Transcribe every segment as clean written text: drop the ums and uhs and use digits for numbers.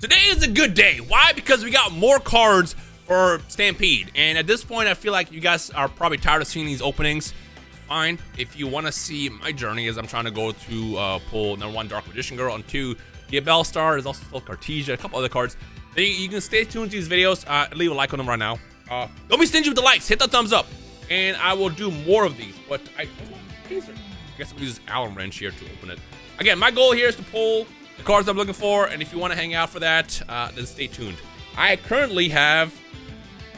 Today is a good day. Why? Because we got more cards for Stampede. And at this point, I feel like you guys are probably tired of seeing these openings. Fine. If you want to see my journey as I'm trying to go to pull number 1 Dark Magician Girl on 2 the Bell Star. There's also still Cartesia, a couple other cards. Then you can stay tuned to these videos. Leave a like on them right now. Don't be stingy with the likes. Hit the thumbs up. And I will do more of these. But I guess I'm gonna use this Allen wrench here to open it. Again, my goal here is to pull the cards I'm looking for, and if you want to hang out for that, then stay tuned. I currently have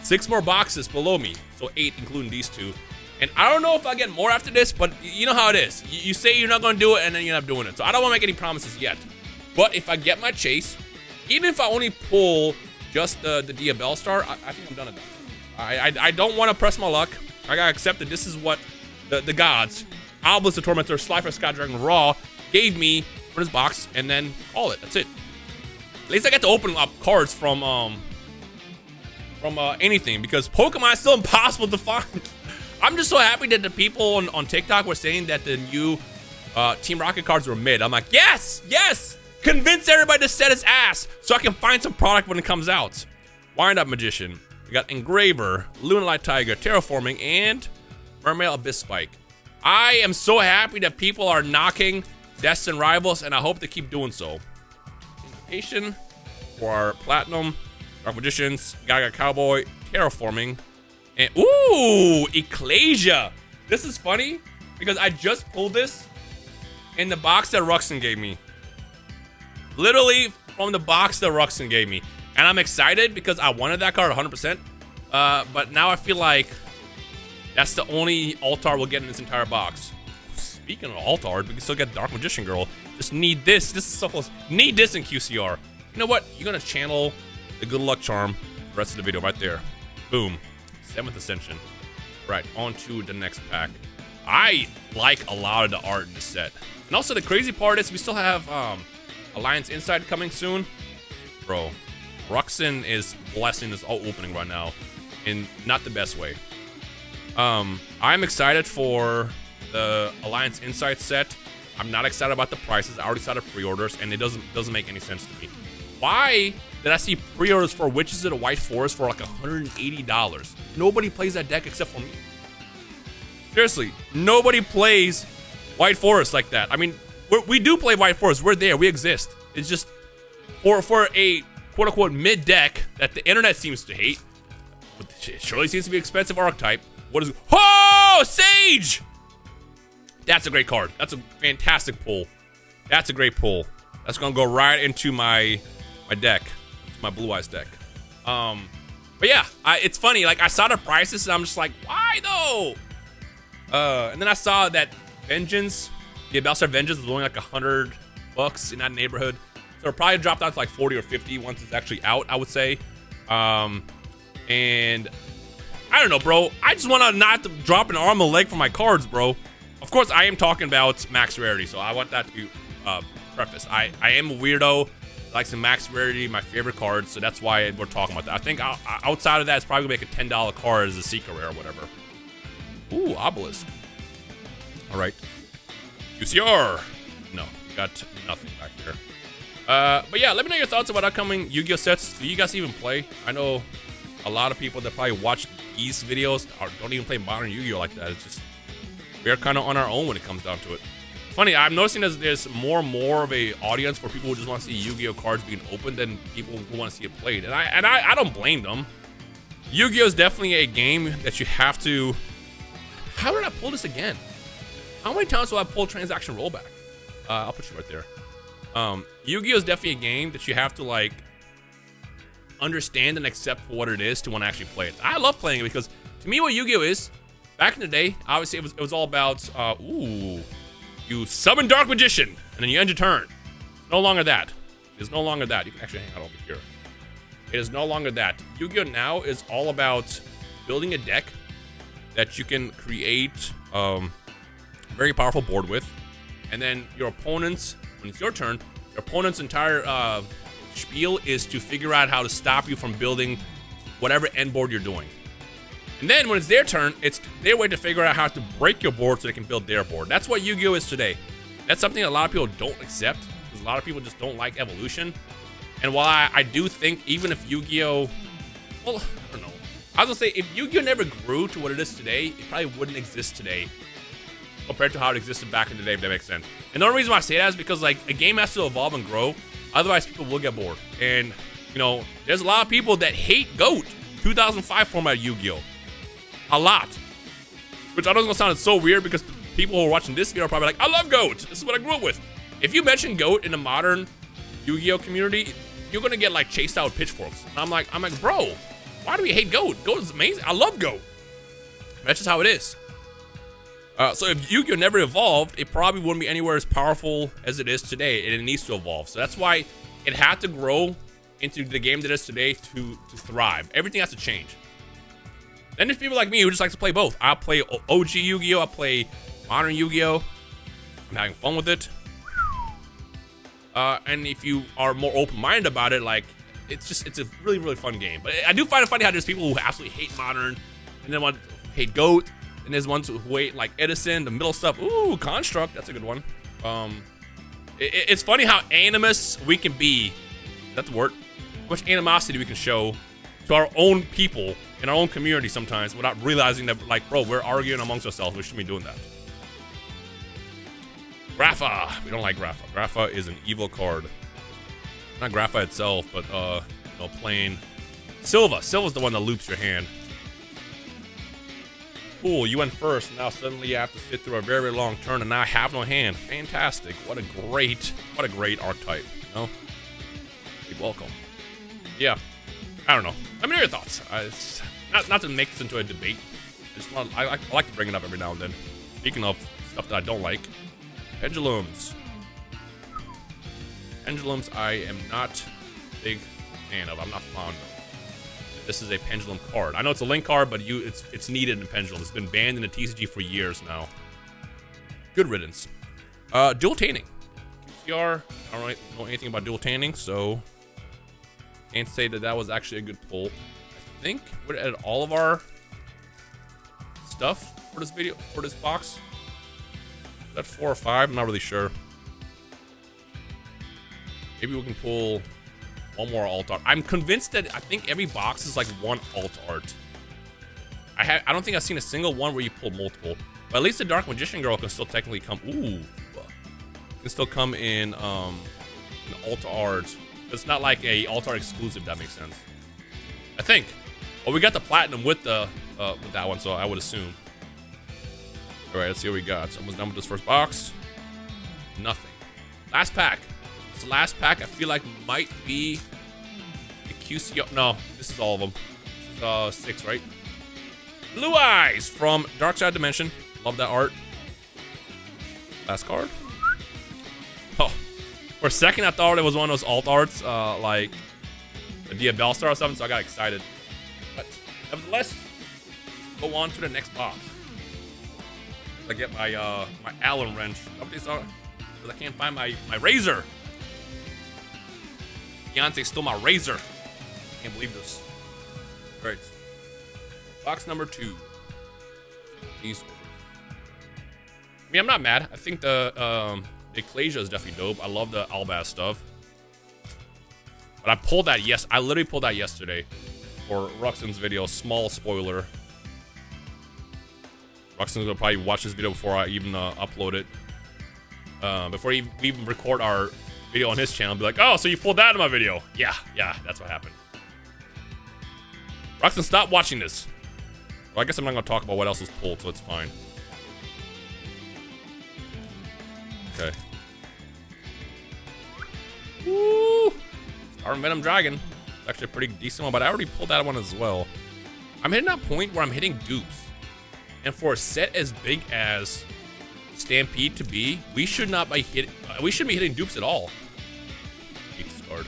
6 more boxes below me, so 8 including these 2. And I don't know if I'll get more after this, but you know how it is. You say you're not going to do it, and then you end up doing it. So I don't want to make any promises yet. But if I get my chase, even if I only pull just the Diabell Star, I think I'm done at that. I don't want to press my luck. I got to accept that this is what the gods, Obelisk the Tormentor, Slifer, Sky Dragon, Raw, gave me for this box, and then call it. That's it. At least I get to open up cards from anything, because Pokemon is still impossible to find. I'm just so happy that the people on TikTok were saying that the new Team Rocket cards were mid. I'm like, yes, yes! Convince everybody to set his ass so I can find some product when it comes out. Wind-Up Magician. We got Engraver, Lunalight Tiger, Terraforming, and Mermail Abyss Spike. I am so happy that people are knocking Destined Rivals, and I hope they keep doing so. Invocation for Platinum, Dark Magicians, Gaga Cowboy, Terraforming, and ooh, Ecclesia. This is funny because I just pulled this in the box that Ruxin gave me. Literally from the box that Ruxin gave me. And I'm excited because I wanted that card 100%. But now I feel like that's the only Altar we'll get in this entire box. Speaking of Altar, we can still get Dark Magician Girl. Just need this. This is so close. Need this in QCR. You know what? You're going to channel the Good Luck Charm the rest of the video right there. Boom. 7th Ascension. Right, on to the next pack. I like a lot of the art in this set. And also the crazy part is we still have Alliance Inside coming soon. Bro, Ruxin is blessing this all opening right now in not the best way. I'm excited for the Alliance Inside set. I'm not excited about the prices. I already started pre-orders, and it doesn't make any sense to me. Why did I see pre-orders for Witches of the White Forest for like $180? Nobody plays that deck except for me. Seriously, nobody plays White Forest like that. I mean, we do play White Forest. We're there. We exist. It's just for a quote-unquote mid deck that the internet seems to hate. It surely seems to be expensive archetype. What is it? Oh, Sage! That's a great card. That's a fantastic pull. That's a great pull. That's gonna go right into my deck, my Blue Eyes deck. But yeah, it's funny. Like I saw the prices and I'm just like, why though? And then I saw that Vengeance, the Bellstar Vengeance was only like $100 in that neighborhood. So it'll probably drop down to like 40 or 50 once it's actually out, I would say. And I don't know, bro. I just want to not drop an arm and a leg for my cards, bro. Of course, I am talking about max rarity, so I want that to be prefaced. I am a weirdo. I like some max rarity, my favorite cards, so that's why we're talking about that. I think outside of that, it's probably gonna make a $10 card as a secret rare or whatever. Ooh, Obelisk. All right. QCR. No, got nothing back there. But yeah, let me know your thoughts about upcoming Yu-Gi-Oh sets. Do you guys even play? I know a lot of people that probably watch these videos don't even play modern Yu-Gi-Oh like that. It's just, we're kind of on our own when it comes down to it. Funny, I'm noticing there's more and more of a audience for people who just want to see Yu-Gi-Oh cards being opened than people who want to see it played. And I don't blame them. Yu-Gi-Oh is definitely a game that you have to... How did I pull this again? How many times will I pull Transaction Rollback? I'll put you right there. Yu-Gi-Oh is definitely a game that you have to like understand and accept for what it is to want to actually play it. I love playing it because to me what Yu-Gi-Oh is, back in the day, obviously it was all about you summon Dark Magician and then you end your turn. No longer that. It's no longer that. You can actually hang out over here. It is no longer that. Yu-Gi-Oh now is all about building a deck that you can create very powerful board with, and then your opponents, when it's your turn, your opponent's entire spiel is to figure out how to stop you from building whatever end board you're doing. And then when it's their turn, it's their way to figure out how to break your board so they can build their board. That's what Yu-Gi-Oh is today. That's something a lot of people don't accept, because a lot of people just don't like evolution. And while I do think even if Yu-Gi-Oh, well, I don't know. I was gonna say if Yu-Gi-Oh never grew to what it is today, it probably wouldn't exist today compared to how it existed back in the day, if that makes sense. And the only reason why I say that is because like a game has to evolve and grow, otherwise people will get bored. And you know, there's a lot of people that hate GOAT 2005 format Yu-Gi-Oh, a lot. Which I know is gonna sound so weird because the people who are watching this video are probably like, I love GOAT. This is what I grew up with. If you mention GOAT in the modern Yu-Gi-Oh community, you're gonna get like chased out with pitchforks. And I'm like, bro, why do we hate GOAT? GOAT is amazing. I love GOAT. That's just how it is. So if Yu-Gi-Oh never evolved, it probably wouldn't be anywhere as powerful as it is today, and it needs to evolve. So that's why it had to grow into the game that it is today to thrive. Everything has to change. Then there's people like me who just likes to play both. I play OG Yu-Gi-Oh, I play modern Yu-Gi-Oh. I'm having fun with it. And if you are more open-minded about it, like, it's a really, really fun game. But I do find it funny how there's people who absolutely hate modern, and then want hate GOAT, and there's ones who hate like Edison, the middle stuff. Ooh, Construct, that's a good one. It's funny how animus we can be. That's the word. How much animosity we can show to our own people in our own community sometimes without realizing that, like, bro, we're arguing amongst ourselves. We shouldn't be doing that. Grapha. We don't like Grapha. Grapha is an evil card. Not Grapha itself, but you know, plain Silva. Silva's the one that loops your hand. Cool, you went first. Now suddenly you have to sit through a very, very long turn, and now I have no hand. Fantastic. What a great archetype. You know? You're welcome. Yeah. I don't know. Let me know your thoughts. It's not to make this into a debate. I like to bring it up every now and then. Speaking of stuff that I don't like, pendulums. Pendulums, I am not a big fan of. I'm not fond of. This is a pendulum card. I know it's a link card, but it's needed in pendulum. It's been banned in the TCG for years now. Good riddance. Dual tanning. QCR. I don't know anything about dual tanning, so can't say that was actually a good pull. I think we're at all of our stuff for this video, for this box. Is that 4 or 5? I'm not really sure. Maybe we can pull one more alt art. I'm convinced that I think every box is like one alt art. I don't think I've seen a single one where you pull multiple. But at least the Dark Magician Girl can still technically come. Ooh, can still come in alt art. It's not like a alt art exclusive. That makes sense. I think. Well, we got the platinum with the with that one, so I would assume. All right, let's see what we got. It's almost done with this first box. Nothing. Last pack. This last pack I feel like might be the QCO. No, this is all of them. This is 6, right? Blue Eyes from Dark Side Dimension. Love that art. Last card. Oh, for a second I thought it was one of those alt arts, like the Dia Bellstar or something, so I got excited. But nevertheless, go on to the next box. I get my my Allen wrench. Because I can't find my razor. Beyonce stole my razor. Can't believe this. All right. Box number 2. These. I mean, I'm not mad. I think the Ecclesia is definitely dope. I love the Albaz stuff. But I pulled that. Yes, I literally pulled that yesterday for Ruxin's video. Small spoiler. Ruxin's gonna probably watch this video before I even upload it. Before we even record our video on his channel, be like, oh, so you pulled that in my video. Yeah, that's what happened. Ruxin, stop watching this. Well, I guess I'm not gonna talk about what else was pulled, so it's fine. Okay. Woo! Star Venom Dragon. It's actually a pretty decent one, but I already pulled that one as well. I'm hitting that point where I'm hitting dupes. And for a set as big as Stampede to be, we should not be hitting dupes at all. Hate this card.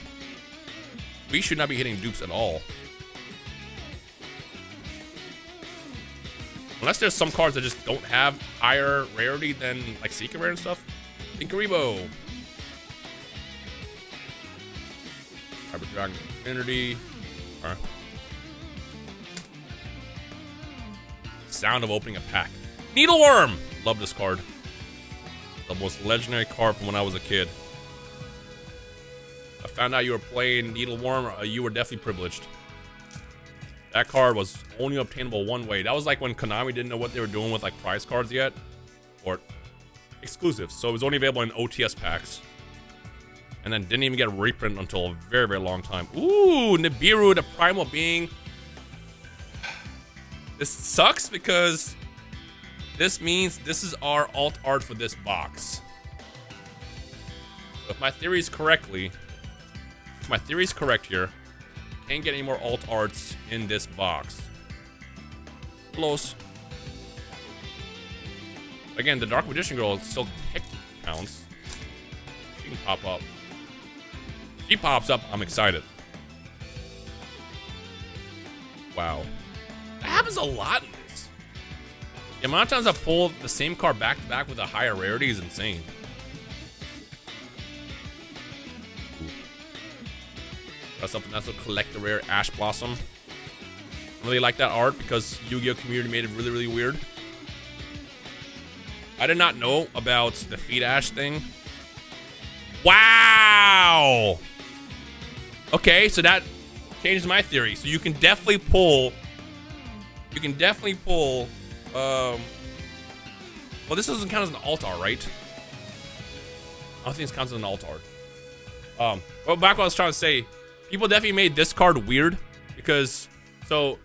We should not be hitting dupes at all. Unless there's some cards that just don't have higher rarity than like Secret Rare and stuff. Inkaribo. Cyber Dragon Infinity. Alright. Sound of opening a pack. Needleworm! Love this card. The most legendary card from when I was a kid. A found out you were playing Needleworm, you were definitely privileged. That card was only obtainable one way. That was like when Konami didn't know what they were doing with like prize cards yet, or exclusives. So it was only available in OTS packs, and then didn't even get a reprint until a very, very long time. Ooh, Nibiru, the primal being. This sucks because this means this is our alt art for this box. So if my theory is correct here, can't get any more alt arts in this box. Close. Again, the Dark Magician Girl still technically counts. She can pop up. If she pops up, I'm excited. Wow. That happens a lot in this. The amount of times I've pulled the same card back to back with a higher rarity is insane. That's something that's a collector rare Ash Blossom. I really like that art because Yu-Gi-Oh! Community made it really, really weird. I did not know about the Feed Ash thing. Wow! Okay, so that changes my theory. So you can definitely pull. Well, this doesn't count as an alt art, right? I don't think this counts as an alt art. Well, back what I was trying to say. People definitely made this card weird because, so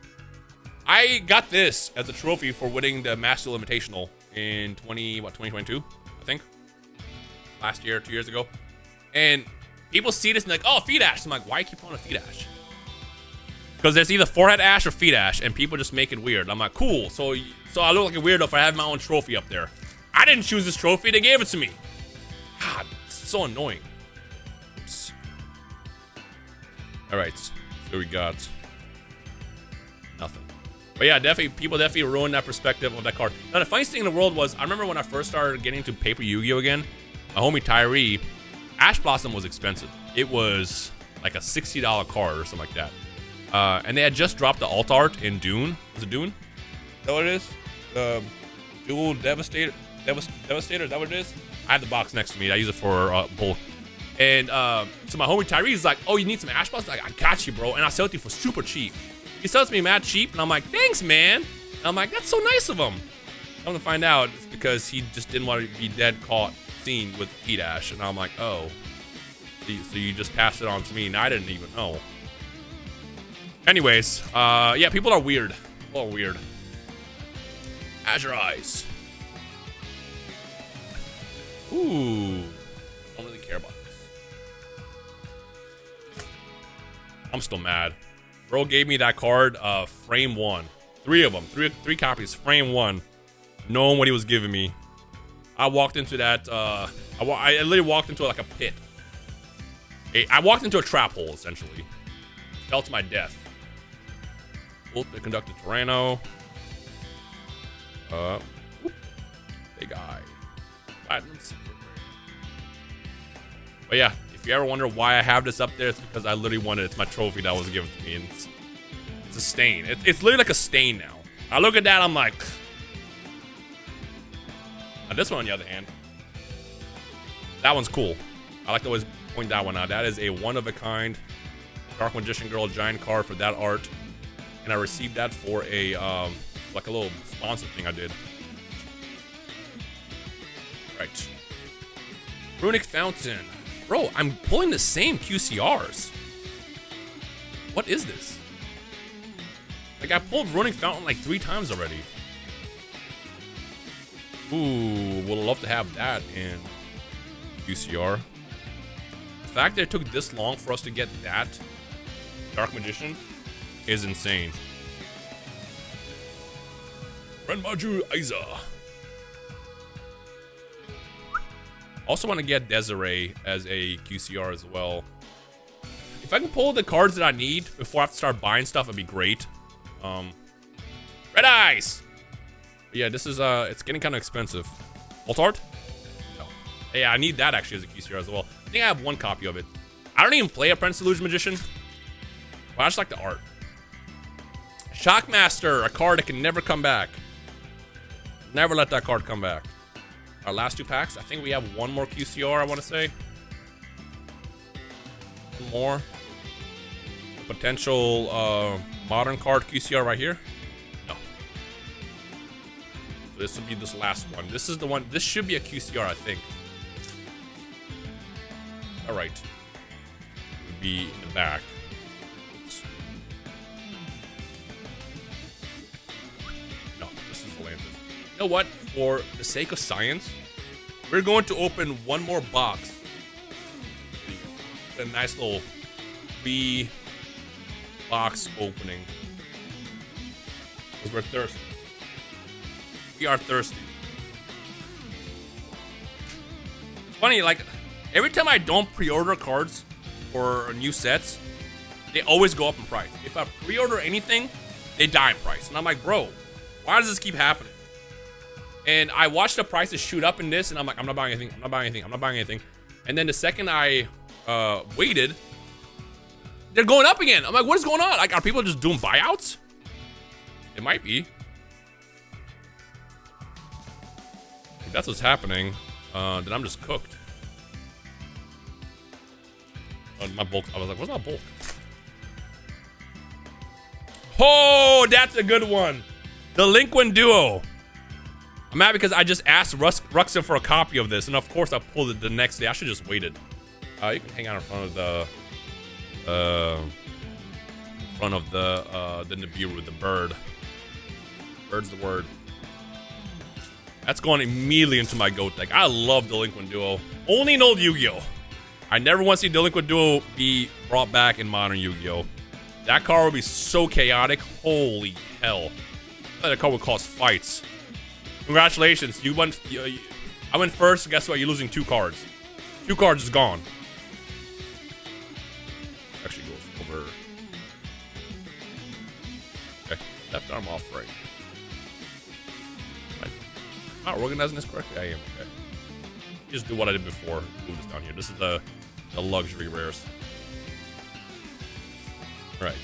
I got this as a trophy for winning the Master Invitational in 2022, I think. Last year, 2 years ago. And people see this and like, oh, Feed Ash. I'm like, why keep on a Feed Ash? Because there's either Forehead Ash or Feed Ash, and people just make it weird. I'm like, cool. So I look like a weirdo if I have my own trophy up there. I didn't choose this trophy. They gave it to me. God, it's so annoying. Oops. All right, so we got nothing. But yeah, people definitely ruined that perspective of that card. Now, the funniest thing in the world was, I remember when I first started getting into Paper Yu-Gi-Oh! Again, my homie Tyree, Ash Blossom was expensive. It was like a $60 card or something like that. And they had just dropped the alt art in Dune. Was it Dune? Is that what it is? Dual Devastator? Devastator, is that what it is? I have the box next to me. I use it for bulk. And so my homie Tyree is like, oh, you need some Ash Blossom? Like, I got you, bro. And I'll sell it to you for super cheap. He sells me mad cheap, and I'm like, thanks, man. And I'm like, that's so nice of him. I'm gonna find out it's because he just didn't want to be dead caught seen with Feed Ash. And I'm like, oh. So you just passed it on to me, and I didn't even know. Anyways, yeah, people are weird. People are weird. Azure Eyes. Ooh. Don't really care about this. I'm still mad. Bro gave me that card, frame 1. 3 of them. Three copies, frame 1. Knowing what he was giving me. I walked into that, I literally walked into like a pit. I walked into a trap hole, essentially. Fell to my death. The Conductor Tyranno. Big Eye. Platinum Secret Rare. But yeah, if you ever wonder why I have this up there, it's because I literally wanted it. It's my trophy that was given to me. And it's a stain. It's literally like a stain now. I look at that, I'm like. Now this one, on the other hand, that one's cool. I like to always point that one out. That is a one-of-a-kind Dark Magician Girl giant card for that art. And I received that for a, like a little sponsor thing I did. Right. Runic Fountain. Bro, I'm pulling the same QCRs. What is this? Like, I pulled Runic Fountain like 3 times already. Ooh, would love to have that in QCR. The fact that it took this long for us to get that Dark Magician is insane. Renmaju Aiza. Also want to get Desiree as a QCR as well. If I can pull the cards that I need before I have to start buying stuff, it'd be great. Red Eyes. But yeah, this is it's getting kind of expensive. Alt art? No. Yeah, I need that actually as a QCR as well. I think I have 1 copy of it. I don't even play Apprentice Illusion Magician, but I just like the art. Shockmaster, a card that can never come back. Never let that card come back. Our last 2 packs. I think we have 1 more QCR, I want to say. One more. Potential modern card QCR right here. No. So this will be this last one. This is the one. This should be a QCR, I think. All right. Would be in the back. Oops. No, this is the Atlantis. You know what? For the sake of science, we're going to open one more box. A nice little box opening. Because we're thirsty. We are thirsty. It's funny, like, every time I don't pre-order cards for new sets, they always go up in price. If I pre-order anything, they die in price. And I'm like, bro, why does this keep happening? And I watched the prices shoot up in this, and I'm like, I'm not buying anything. I'm not buying anything. I'm not buying anything. And then the second I waited, they're going up again. I'm like, what is going on? Like, are people just doing buyouts? It might be. If that's what's happening, then I'm just cooked. My bulk. I was like, what's my bulk? Oh, that's a good one. Delinquent Duo. I'm mad because I just asked Ruxin for a copy of this, and of course I pulled it the next day. I should just waited. You can hang out in front of the Nibiru with the bird. Bird's the word. That's going immediately into my GOAT deck. I love Delinquent Duo. Only in old Yu-Gi-Oh! I never want to see Delinquent Duo be brought back in modern Yu-Gi-Oh! That card would be so chaotic. Holy hell. That card would cause fights. Congratulations. You went. I went first. Guess what? You're losing 2 cards. 2 cards is gone. Actually goes over. Okay. Left arm off right. Am I organizing this correctly? I am. Okay. Just do what I did before. Move this down here. This is the luxury rares. Right.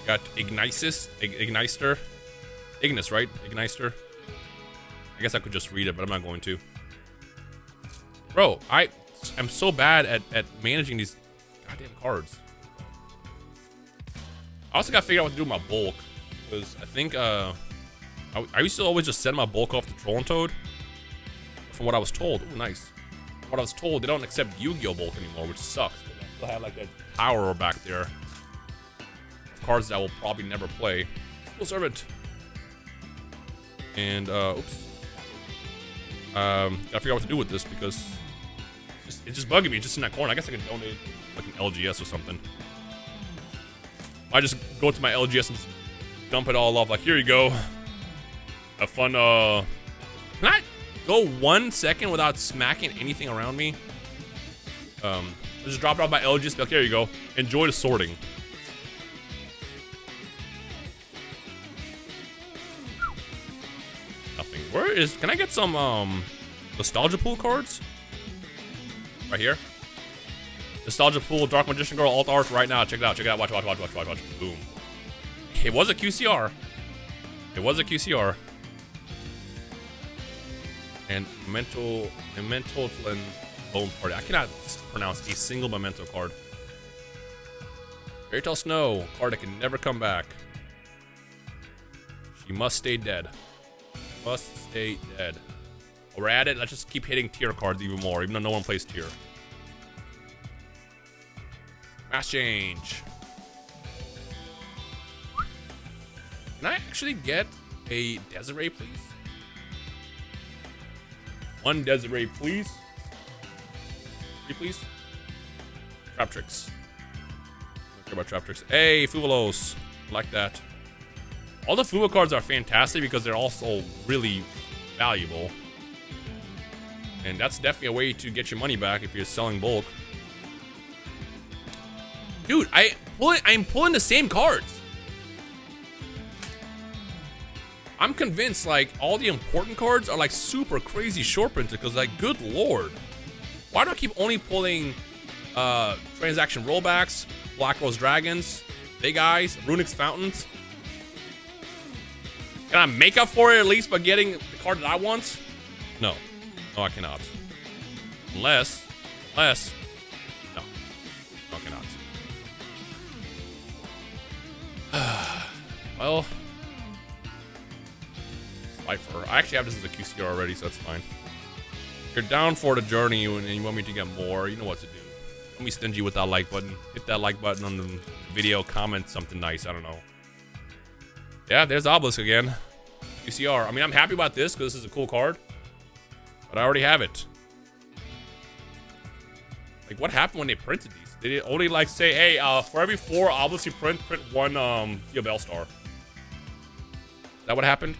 Got Ignister. Ignis, right? Ignister. I guess I could just read it, but I'm not going to. Bro, I am so bad at managing these goddamn cards. I also gotta figure out what to do with my bulk. Because I think I used to always just send my bulk off to Troll and Toad. From what I was told. Ooh, nice. From what I was told, they don't accept Yu-Gi-Oh! Bulk anymore, which sucks. I still have like that power back there. Cards that I will probably never play. Full Servant. And, oops. Gotta figure out what to do with this because it's just bugging me. It's just in that corner. I guess I could donate like an LGS or something. I just go to my LGS and just dump it all off. Like, here you go. Have fun, Can I go 1 second without smacking anything around me? Just drop it off my LGS. Like, here you go. Enjoy the sorting. Nothing. Where is... Can I get some, Nostalgia Pool cards? Right here. Nostalgia Pool, Dark Magician Girl, Alt Art right now. Check it out. Check it out. Watch. Boom. It was a QCR. It was a QCR. And Memento and Bone Party. I cannot pronounce a single Memento card. Fairy Tale Snow. Card that can never come back. She must stay dead. Must stay dead. While we're at it, let's just keep hitting tier cards even more, even though no one plays tier. Mass change. Can I actually get a Desiree, please? One Desiree, please. 3, please. Trap Tricks. I don't care about Trap Tricks. Hey, Fuvalos. Like that. All the Fuva cards are fantastic because they're also really valuable. And that's definitely a way to get your money back if you're selling bulk. Dude, I'm pulling the same cards. I'm convinced, like, all the important cards are, like, super crazy short printed because, like, good lord. Why do I keep only pulling transaction rollbacks, Black Rose Dragons, Big Eyes, Runix Fountains? Can I make up for it at least by getting the card that I want? No. No, I cannot. Unless, no. Well, Slifer. I actually have this as a QCR already, so that's fine. If you're down for the journey and you want me to get more, you know what to do. Don't be stingy with that like button. Hit that like button on the video, comment something nice, I don't know. Yeah, there's Obelisk again. QCR. I mean, I'm happy about this because this is a cool card. But I already have it. Like, what happened when they printed these? Did it only, like, say, hey, for every 4 Obelisk you print one, Yabel Star? Is that what happened?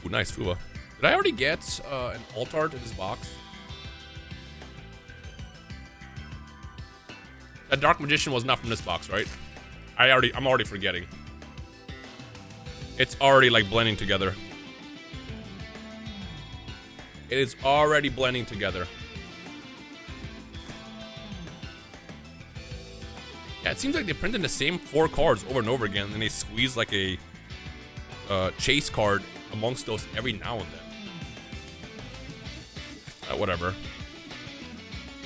Ooh, nice, Fuba. Did I already get an Altart in this box? That Dark Magician was not from this box, right? I'm already forgetting. It's already, like, blending together. It is already blending together. Yeah, it seems like they printed the same 4 cards over and over again, and then they squeeze like a chase card amongst those every now and then. Whatever.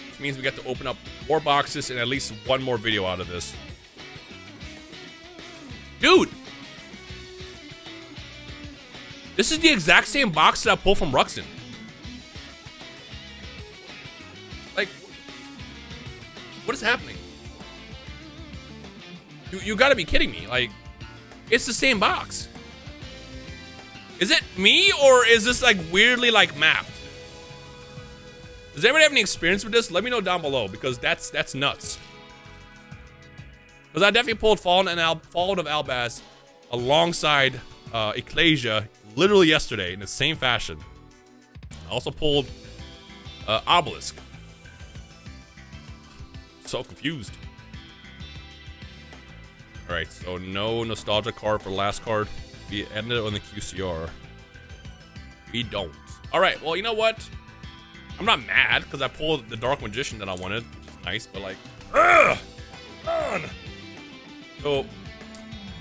Which means we get to open up more boxes and at least one more video out of this. Dude! This is the exact same box that I pulled from Ruxin. Like, what is happening? You gotta be kidding me. Like, it's the same box. Is it me, or is this like weirdly like mapped? Does anybody have any experience with this? Let me know down below, because that's nuts. Because I definitely pulled Fallen of Albaz alongside Ecclesia literally yesterday in the same fashion. I also pulled Obelisk. So confused. Alright, so no nostalgia card for last card. We ended on the QCR. We don't. Alright, well, you know what? I'm not mad because I pulled the Dark Magician that I wanted, which is nice, but like, ugh! So,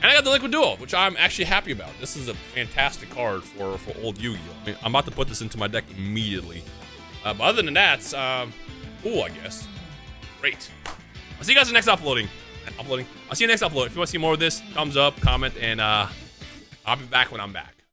and I got the Liquid Duo, which I'm actually happy about. This is a fantastic card for old Yu-Gi-Oh! I mean, I'm about to put this into my deck immediately. But other than that, ooh, I guess. Great. I'll see you guys in the next uploading. I'll see you next upload. If you want to see more of this, thumbs up, comment, and I'll be back when I'm back.